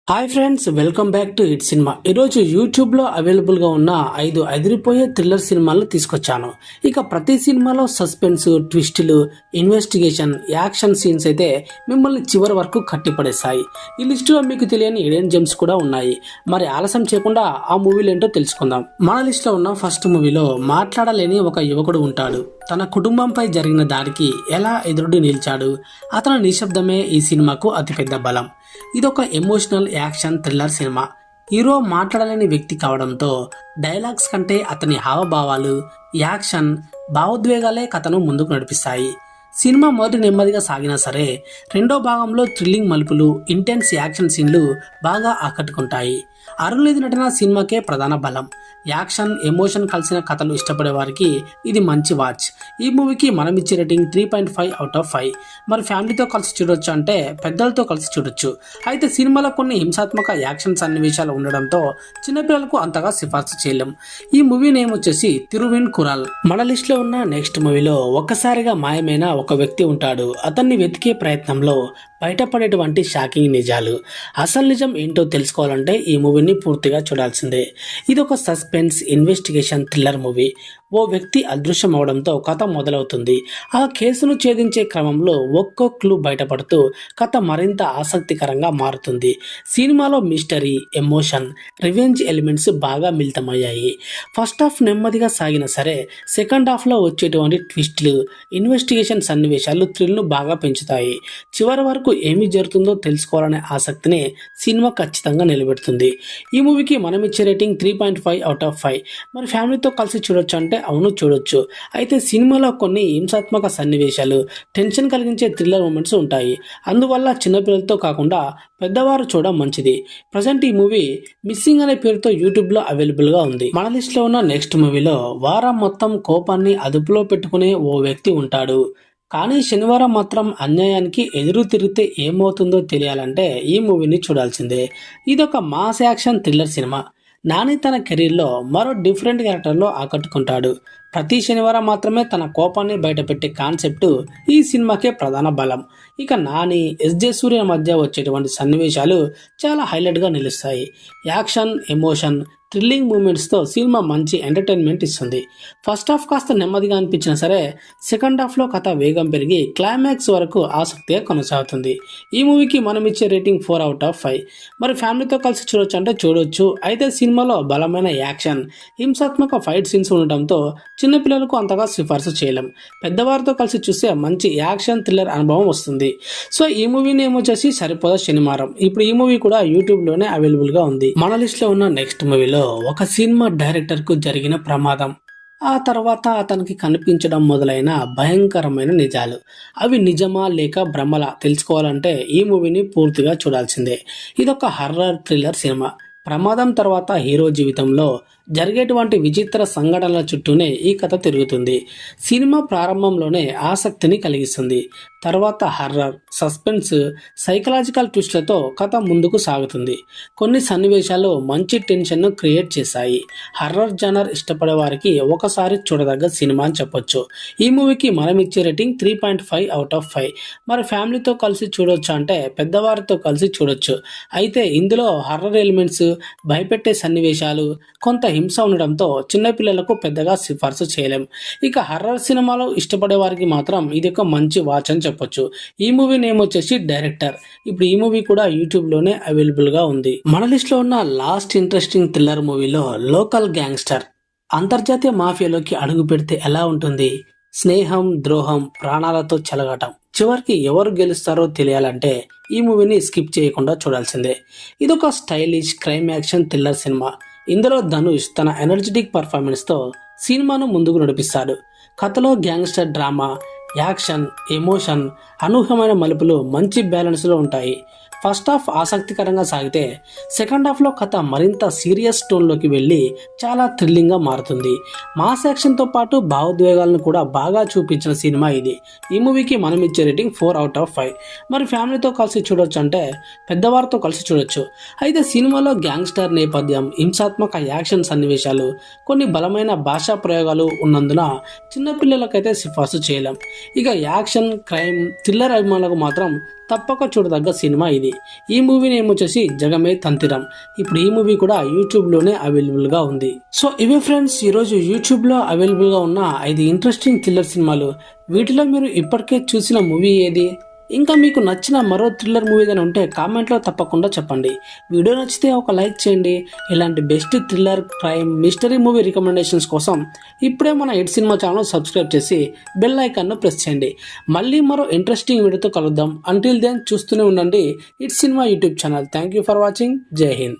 Hi friends, welcome back to hit cinema. ఈరోజు యూట్యూబ్లో అవైలబుల్గా ఉన్న 5 అదిరిపోయే థ్రిల్లర్ సినిమాలను తీసుకొచ్చాను. ఇక ప్రతి సినిమాలో సస్పెన్స్, ట్విస్టులు, ఇన్వెస్టిగేషన్, యాక్షన్ సీన్స్ అయితే మిమ్మల్ని చివరి వరకు కట్టిపడేస్తాయి. ఈ లిస్టులో మీకు తెలియని హిడెన్ జెమ్స్ కూడా ఉన్నాయి. మరి ఆలస్యం చేయకుండా ఆ మూవీలు ఏంటో తెలుసుకుందాం. మన లిస్టులో ఉన్న ఫస్ట్ మూవీలో మాట్లాడలేని ఒక యువకుడు ఉంటాడు. తన కుటుంబంపై జరిగిన దాడికి ఎలా ఎదురుడు నిలిచాడు. అతని నిశ్శబ్దమే ఈ సినిమాకు అతిపెద్ద బలం. ఇదొక emotional action thriller cinema. Hero మాట్లాడలేని వ్యక్తి కావడంతో డైలాగ్స్ కంటే అతని హావభావాలు, యాక్షన్, భావోద్వేగాలే కథను ముందుకు నడిపిస్తాయి. సినిమా మొదటి నెమ్మదిగా సాగినా సరే రెండో భాగంలో థ్రిల్లింగ్ మలుపులు, ఇంటెన్స్ యాక్షన్ సీన్లు బాగా ఆకట్టుకుంటాయి. అరుణిధి నటన సినిమాకే ప్రధాన బలం. యాక్షన్, ఎమోషన్ కలిసిన కథలు ఇష్టపడే వారికి ఇది మంచి వాచ్. ఈ మూవీకి మనం ఇచ్చే రేటింగ్ 3.5/5. మరి ఫ్యామిలీతో కలిసి చూడొచ్చు అంటే పెద్దలతో కలిసి చూడొచ్చు. అయితే సినిమాలో కొన్ని హింసాత్మక యాక్షన్ సన్నివేశాలు ఉండడంతో చిన్నపిల్లలకు అంతగా సిఫార్సు చేయలేం. ఈ మూవీ నేమ్ వచ్చేసి తిరువిన్ కురాల్. మన లిస్ట్ లో ఉన్న నెక్స్ట్ మూవీలో ఒక్కసారిగా మాయమైన ఒక వ్యక్తి ఉంటాడు. అతన్ని వెతికే ప్రయత్నంలో బయటపడేటువంటి షాకింగ్ నిజాలు. అసలు నిజం ఏంటో తెలుసుకోవాలంటే ఈ మూవీని పూర్తిగా చూడాల్సిందే. ఇది ఒక సస్పెన్స్, ఇన్వెస్టిగేషన్ థ్రిల్లర్ మూవీ. ఓ వ్యక్తి అదృశ్యం అవడంతో కథ మొదలవుతుంది. ఆ కేసును ఛేదించే క్రమంలో ఒక్కో క్లూ బయటపడుతూ కథ మరింత ఆసక్తికరంగా మారుతుంది. సినిమాలో మిస్టరీ, ఎమోషన్, రివెంజ్ ఎలిమెంట్స్ బాగా మిళితమయ్యాయి. ఫస్ట్ హాఫ్ నెమ్మదిగా సాగినా సరే సెకండ్ హాఫ్లో వచ్చేటువంటి ట్విస్టులు, ఇన్వెస్టిగేషన్ సన్నివేశాలు థ్రిల్ను బాగా పెంచుతాయి. చివరి వరకు ఏమి జరుగుతుందో తెలుసుకోవాలనే ఆసక్తిని సినిమా ఖచ్చితంగా నిలబెడుతుంది. ఈ మూవీకి మనం ఇచ్చే రేటింగ్ 3.5/5. మరి ఫ్యామిలీతో కలిసి చూడొచ్చు అంటే అవును, చూడొచ్చు. అయితే సినిమాలో కొన్ని హింసాత్మక సన్నివేశాలు, టెన్షన్ కలిగించే థ్రిల్లర్ మూమెంట్స్ ఉంటాయి. అందువల్ల చిన్నపిల్లలతో కాకుండా పెద్దవారు చూడడం మంచిది. ప్రజెంట్ ఈ మూవీ మిస్సింగ్ అనే పేరుతో యూట్యూబ్లో అవైలబుల్గా ఉంది. మన లిస్ట్లో ఉన్న నెక్స్ట్ మూవీలో వారం మొత్తం కోపాన్ని అదుపులో పెట్టుకునే ఓ వ్యక్తి ఉంటాడు. కానీ శనివారం మాత్రం అన్యాయానికి ఎదురు తిరిగితే ఏమవుతుందో తెలియాలంటే ఈ మూవీని చూడాల్సిందే. ఇదొక mass action thriller cinema. Nani తన కెరీర్లో మరో డిఫరెంట్ క్యారెక్టర్లో ఆకట్టుకుంటాడు. ప్రతి శనివారం మాత్రమే తన కోపాన్ని బయటపెట్టే కాన్సెప్ట్ ఈ సినిమాకే ప్రధాన బలం. ఇక నాని, ఎస్జే సూర్య మధ్య వచ్చేటువంటి సన్నివేశాలు చాలా హైలైట్గా నిలుస్తాయి. యాక్షన్, ఎమోషన్, థ్రిల్లింగ్ మూమెంట్స్తో సినిమా మంచి ఎంటర్టైన్మెంట్ ఇస్తుంది. ఫస్ట్ హాఫ్ కాస్త నెమ్మదిగా అనిపించినా సరే సెకండ్ హాఫ్లో కథ వేగం పెరిగి క్లైమాక్స్ వరకు ఆసక్తిగా కొనసాగుతుంది. ఈ మూవీకి మనం ఇచ్చే రేటింగ్ 4/5. మరి ఫ్యామిలీతో కలిసి చూడొచ్చు అంటే చూడొచ్చు. అయితే సినిమాలో బలమైన యాక్షన్, హింసాత్మక ఫైట్ సీన్స్ ఉండటంతో చిన్నపిల్లలకు అంతగా సిఫార్సు చేయలేం. పెద్దవారితో కలిసి చూస్తే మంచి యాక్షన్ థ్రిల్లర్ అనుభవం వస్తుంది. సో ఈ మూవీని ఏమొచ్చేసి సరిపోదా శనివారం. ఇప్పుడు ఈ మూవీ కూడా యూట్యూబ్లోనే అవైలబుల్గా ఉంది. మన లిస్ట్లో ఉన్న నెక్స్ట్ మూవీలో ఒక సినిమా డైరెక్టర్కు జరిగిన ప్రమాదం, ఆ తర్వాత అతనికి కనిపించడం మొదలైన భయంకరమైన నిజాలు. అవి నిజమా లేక భ్రమలా తెలుసుకోవాలంటే ఈ మూవీని పూర్తిగా చూడాల్సిందే. ఇదొక హర్రర్ థ్రిల్లర్ సినిమా. ప్రమాదం తర్వాత హీరో జీవితంలో జరిగేటువంటి విచిత్ర సంఘటనల చుట్టూనే ఈ కథ తిరుగుతుంది. సినిమా ప్రారంభంలోనే ఆసక్తిని కలిగిస్తుంది. తర్వాత హర్రర్, సస్పెన్స్, సైకలాజికల్ ట్విస్ట్లతో కథ ముందుకు సాగుతుంది. కొన్ని సన్నివేశాలు మంచి టెన్షన్ను క్రియేట్ చేశాయి. హర్రర్ జానర్ ఇష్టపడే వారికి ఒకసారి చూడదగ్గ సినిమా అని చెప్పొచ్చు. ఈ మూవీకి మనం ఇచ్చే రేటింగ్ 3.5/5. మరి ఫ్యామిలీతో కలిసి చూడొచ్చు అంటే పెద్దవారితో కలిసి చూడొచ్చు. అయితే ఇందులో హర్రర్ ఎలిమెంట్స్, భయపెట్టే సన్నివేశాలు, కొంత హింస ఉండడంతో చిన్నపిల్లలకు పెద్దగా సిఫార్సు చేయలేం. ఇక హర్రర్ సినిమాలో ఇష్టపడే వారికి మాత్రం ఇది ఒక మంచి వాచ్ అని చెప్పొచ్చు. ఈ మూవీ నేమ్ వచ్చేసి డైరెక్టర్. ఇప్పుడు ఈ మూవీ కూడా యూట్యూబ్లోనే అవైలబుల్గా ఉంది. మన లిస్ట్లో ఉన్న లాస్ట్ ఇంట్రెస్టింగ్ థ్రిల్లర్ మూవీలో లోకల్ గ్యాంగ్స్టర్. అంతర్జాతీయ మాఫియాలోకి అడుగు పెడితే ఎలా ఉంటుంది? స్నేహం, ద్రోహం, ప్రాణాలతో చెలగటం. చివరికి ఎవరు గెలుస్తారో తెలియాలంటే ఈ మూవీని స్కిప్ చేయకుండా చూడాల్సిందే. ఇదొక stylish crime action thriller cinema. ఇందులో ధనుష్ తన ఎనర్జెటిక్ పర్ఫార్మెన్స్తో సినిమాను ముందుకు నడిపిస్తాడు. కథలో గ్యాంగ్స్టర్ డ్రామా, యాక్షన్, ఎమోషన్, అనూహ్యమైన మలుపులు మంచి బ్యాలెన్స్లో ఉంటాయి. ఫస్ట్ హాఫ్ ఆసక్తికరంగా సాగితే సెకండ్ హాఫ్లో కథ మరింత సీరియస్ టోన్లోకి వెళ్ళి చాలా థ్రిల్లింగ్గా మారుతుంది. మాస్ యాక్షన్తో పాటు భావోద్వేగాలను కూడా బాగా చూపించిన సినిమా ఇది. ఈ మూవీకి మనం ఇచ్చే రేటింగ్ 4/5. మరి ఫ్యామిలీతో కలిసి చూడొచ్చు అంటే పెద్దవారితో కలిసి చూడొచ్చు. అయితే సినిమాలో గ్యాంగ్స్టర్ నేపథ్యం, హింసాత్మక యాక్షన్ సన్నివేశాలు, కొన్ని బలమైన భాషా ప్రయోగాలు ఉన్నందున చిన్నపిల్లలకైతే సిఫార్సు చేయలేం. ఇక యాక్షన్, క్రైమ్, థ్రిల్లర్ అభిమానులకు మాత్రం తప్పక చూడదగ్గ సినిమా ఇది. ఈ మూవీ నేమ్ వచ్చేసి జగమే తంతిరం. ఇప్పుడు ఈ మూవీ కూడా యూట్యూబ్లోనే అవైలబుల్గా ఉంది. సో ఇవే ఫ్రెండ్స్ ఈరోజు యూట్యూబ్లో అవైలబుల్గా ఉన్న 5 ఇంట్రెస్టింగ్ థ్రిల్లర్ సినిమాలు. వీటిలో మీరు ఇప్పటికే చూసిన మూవీ ఏది? ఇంకా మీకు నచ్చిన మరో థ్రిల్లర్ మూవీ ఏదైనా ఉంటే కామెంట్లో తప్పకుండా చెప్పండి. వీడియో నచ్చితే ఒక లైక్ చేయండి. ఇలాంటి best thriller, crime, mystery movie recommendations కోసం ఇప్పుడే మన హిట్ సినిమా ఛానల్ సబ్స్క్రైబ్ చేసి బెల్ ఐకాన్ను ప్రెస్ చేయండి. మళ్ళీ మరో ఇంట్రెస్టింగ్ వీడియోతో కలుద్దాం. అంటిల్ దెన్ చూస్తూనే ఉండండి hit cinema YouTube channel. Thank you for watching. జై హింద్.